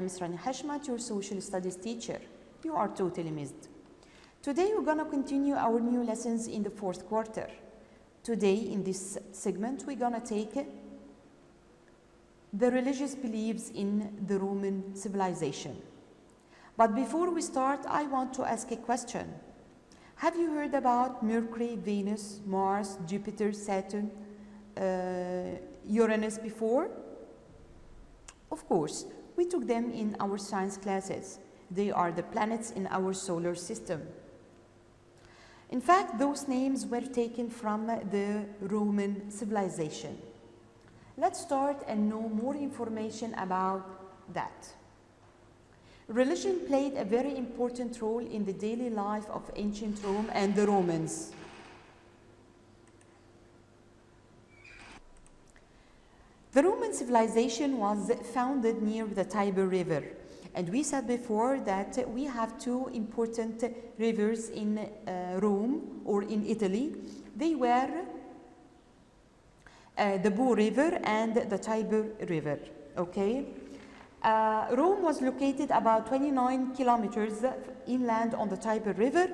Ms. Rani Hashmat, your social studies teacher. You are totally missed. Today we're going to continue our new lessons in the fourth quarter. Today in this segment we're going to take the religious beliefs in the Roman civilization. But before we start, I want to ask a question. Have you heard about Mercury, Venus, Mars, Jupiter, Saturn, Uranus before? Of course, we took them in our science classes. They are the planets in our solar system. In fact, those names were taken from the Roman civilization. Let's start and know more information about that. Religion played a very important role in the daily life of ancient Rome and the Romans. The Roman civilization was founded near the Tiber River. And we said before that we have two important rivers in Rome or in Italy. They were the Po River and the Tiber River, okay? Rome was located about 29 kilometers inland on the Tiber River.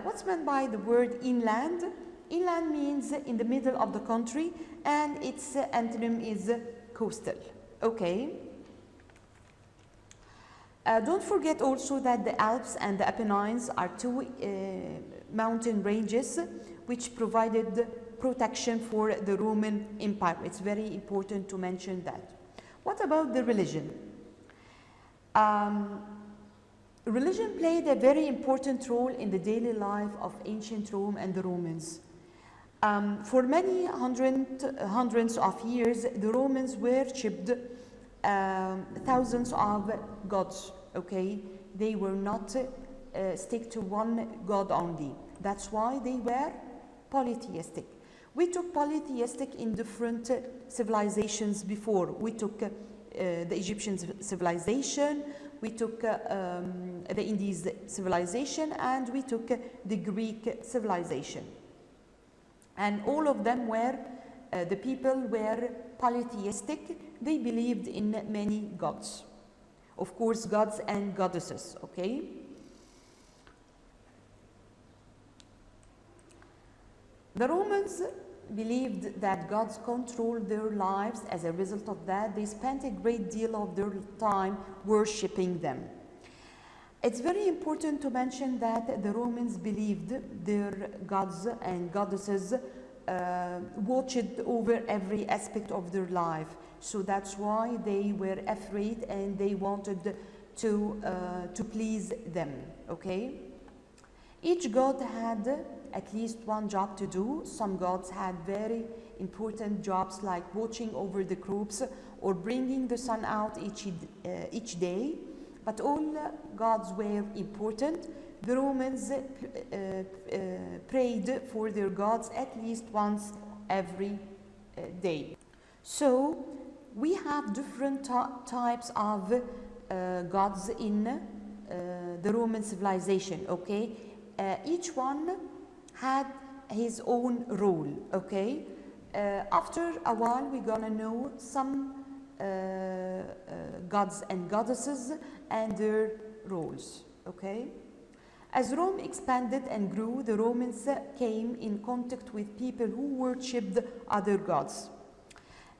What's meant by the word inland? Inland means in the middle of the country, and its antonym is coastal, okay? Don't forget also that the Alps and the Apennines are two mountain ranges which provided protection for the Roman Empire. It's very important to mention that. What about the religion? Religion played a very important role in the daily life of ancient Rome and the Romans. For many hundreds of years, the Romans worshipped thousands of gods, okay? They were not stick to one god only. That's why they were polytheistic. We took polytheistic in different civilizations before. We took the Egyptian civilization, we took the Indies civilization, and we took the Greek civilization. And all of them were, the people were polytheistic. They believed in many gods. Of course, gods and goddesses, okay? The Romans believed that gods controlled their lives. As a result of that, they spent a great deal of their time worshipping them. It's very important to mention that the Romans believed their gods and goddesses watched over every aspect of their life. So that's why they were afraid and they wanted to please them, okay? Each god had at least one job to do. Some gods had very important jobs like watching over the crops or bringing the sun out each day. But all gods were important. The Romans prayed for their gods at least once every day. So we have different types of gods in the Roman civilization, okay? Each one had his own role, okay? After a while, we're gonna know some gods and goddesses and their roles, okay? As Rome expanded and grew, the Romans came in contact with people who worshipped other gods.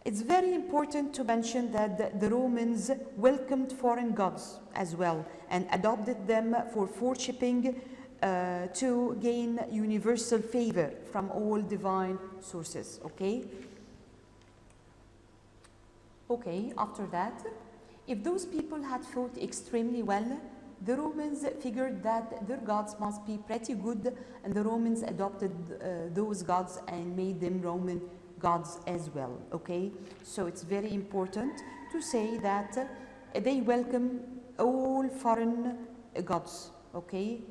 It's very important to mention that the Romans welcomed foreign gods as well and adopted them for worshipping to gain universal favor from all divine sources, okay? Okay, after that, if those people had fought extremely well, the Romans figured that their gods must be pretty good, and the Romans adopted those gods and made them Roman gods as well, okay? So it's very important to say that they welcome all foreign gods, okay?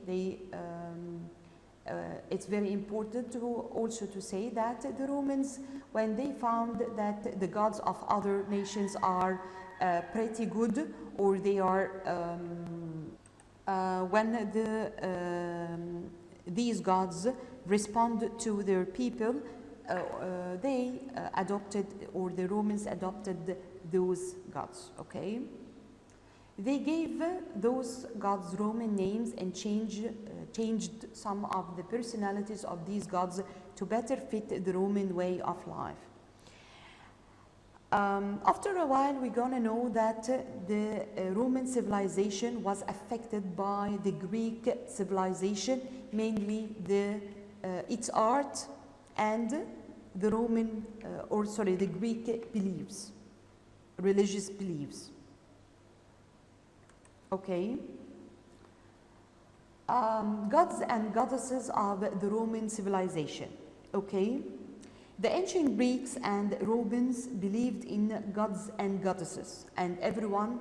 It's very important to also to say that the Romans, when they found that the gods of other nations are pretty good, or they are when these gods respond to their people, they adopted, or the Romans adopted those gods, okay? They gave those gods Roman names and changed some of the personalities of these gods to better fit the Roman way of life. After a while, we're gonna know that the Roman civilization was affected by the Greek civilization, mainly its art and the the Greek beliefs, religious beliefs. Okay. Gods and goddesses of the Roman civilization. Okay. The ancient Greeks and Romans believed in gods and goddesses, and everyone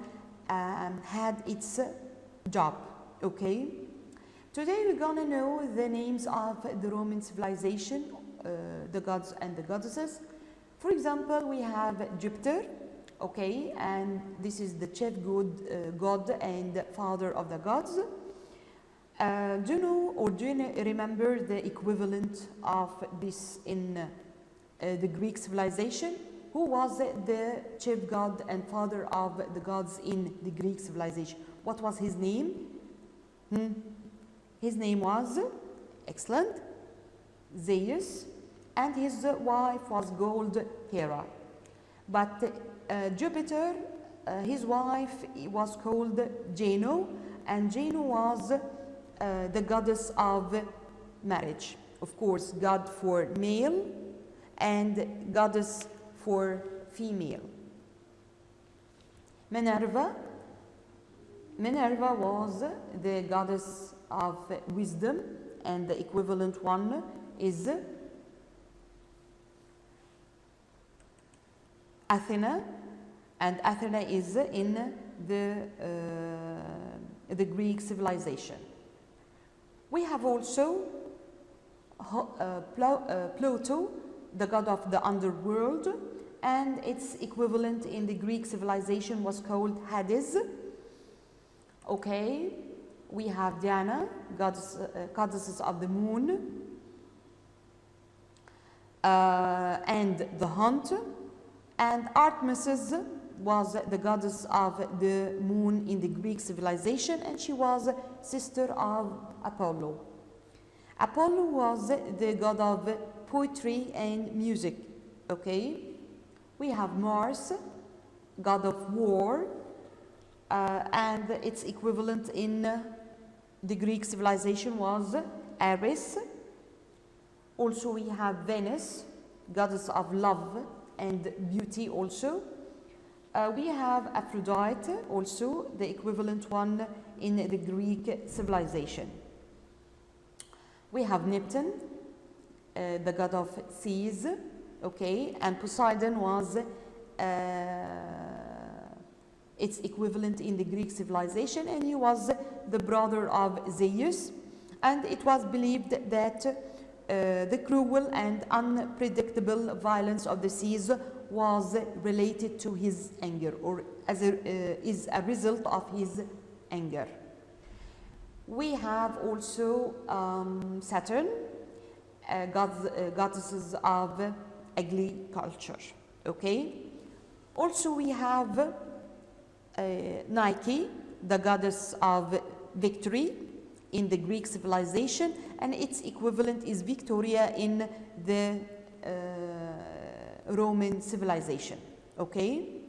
had its job. Okay. Today we're gonna know the names of the Roman civilization, the gods and the goddesses. For example, we have Jupiter. Okay, and this is the chief god and father of the gods. Do you know or do you remember the equivalent of this in the Greek civilization? Who was the chief god and father of the gods in the Greek civilization? What was his name? His name was, excellent, Zeus, and his wife was called Hera. But Jupiter, his wife was called Juno, and Juno was the goddess of marriage. Of course, god for male and goddess for female. Minerva was the goddess of wisdom, and the equivalent one is Athena, and Athena is in the Greek civilization. We have also Pluto, the god of the underworld, and its equivalent in the Greek civilization was called Hades. Okay, we have Diana, goddesses of the moon, and the hunt. And Artemis was the goddess of the moon in the Greek civilization, and she was sister of Apollo. Apollo was the god of poetry and music. Okay, we have Mars, god of war, and its equivalent in the Greek civilization was Ares. Also, we have Venus, goddess of love and beauty also. We have Aphrodite, also the equivalent one in the Greek civilization. We have Neptune, the god of seas, okay, and Poseidon was its equivalent in the Greek civilization, and he was the brother of Zeus, and it was believed that the cruel and unpredictable violence of the seas was related to his anger, or is a result of his anger. We have also Saturn, goddesses of agriculture. Okay. Also, we have Nike, the goddess of victory in the Greek civilization, and its equivalent is Victoria in the Roman civilization. Okay.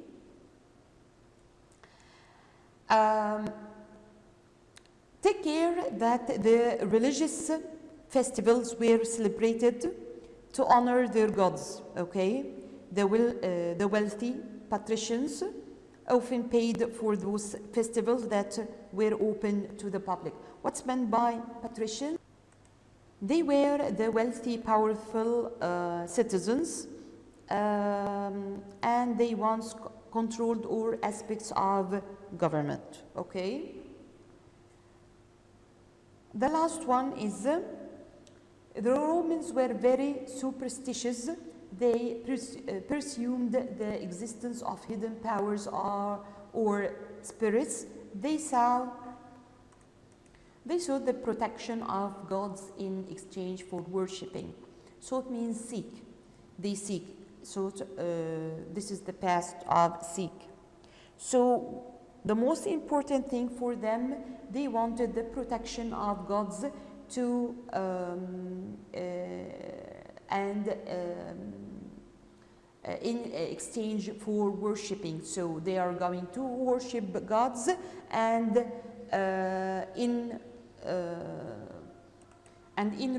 Take care that the religious festivals were celebrated to honor their gods. Okay, the wealthy patricians often paid for those festivals that were open to the public. What's meant by patrician? They were the wealthy, powerful citizens, and they once controlled all aspects of government. Okay. The last one is the Romans were very superstitious. They presumed the existence of hidden powers or spirits. They saw the protection of gods in exchange for worshipping. So it means seek. They seek. So this is the past of seek. So The most important thing for them, they wanted the protection of gods to in exchange for worshipping. So they are going to worship gods, and in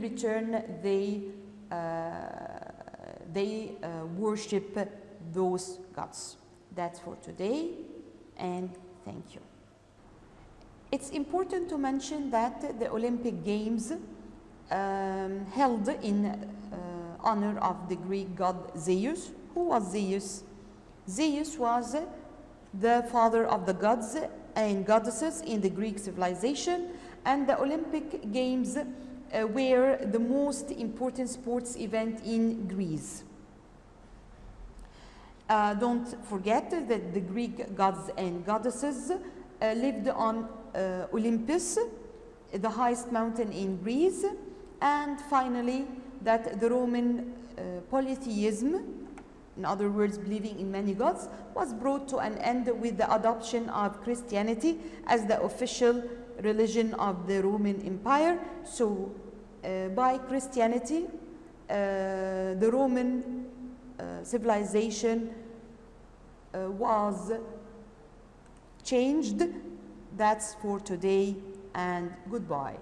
return they worship those gods. That's for today, and thank you. It's important to mention that the Olympic Games held in honor of the Greek god Zeus. Who was Zeus? Zeus was the father of the gods and goddesses in the Greek civilization, and the Olympic Games were the most important sports event in Greece. Don't forget that the Greek gods and goddesses lived on Olympus, the highest mountain in Greece, and finally that the Roman polytheism, in other words, believing in many gods, was brought to an end with the adoption of Christianity as the official religion of the Roman Empire. So by Christianity, the Roman civilization was changed. That's for today, and goodbye.